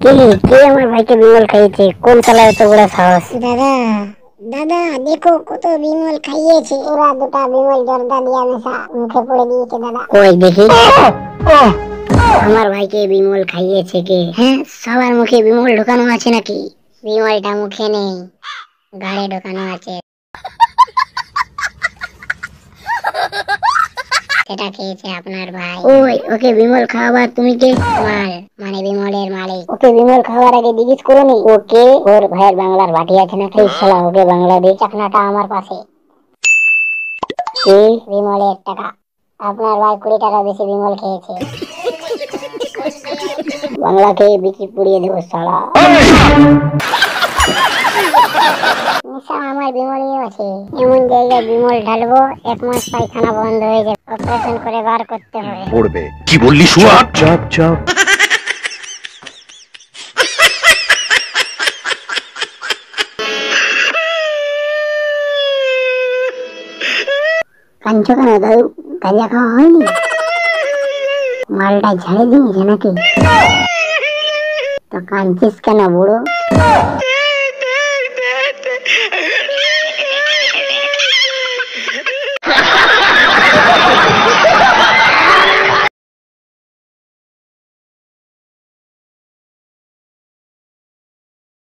কে কে আমার ভাইকে বিমল খাইয়েছে? কোন শালা এত বড় সাহস? দাদা দাদা দেখো কত বিমল খাইয়েছে, ওরা দুটা বিমল জর্দা দিয়ে মেশা মুখে পড়ে দিয়েছে দাদা। কই দেখি। আমার ভাইকে বিমল খাইয়েছে কে? হ্যাঁ, সবার মুখে বিমল ঢোকানো আছে নাকি? বিমলটা মুখে নেই, গাড়ে ঢোকানো আছে। সেটা খেয়েছে আপনার ভাই। ওই ওকে বিমল খাওয়াবার তুমি কে? মাল মানে বিমলের মালিক। ওকে বিমল খাওয়ার আগে জিজ্ঞেস করোনি ওকে ওর ভাইয়ের বাংলার বাটি আছে না? এই শালা ওকে বাংলা দে। চাকনাটা আমার পাশে। কে? বিমলের টাকা। আপনার ভাই 20 টাকা বেশি বিমল খেয়েছে। বাংলা খেয়ে বিচি পুড়িয়ে দেবো শালা। নেশা আমার বিমলই আছে। এমন জায়গায় বিমল ঢালবো 1 মাস পায়খানা বন্ধ হয়ে যাবে, অপারেশন করে বার করতে হবে। পড়বে কি বললি? শুয়া চাপ চাপ। কাঞ্চো কেন দাদু? গাঁজা খাওয়া হয়নি? মালটা ঝাড়ে দিয়েছে নাকি? তো কাঁদছিস কেন বুড়ো?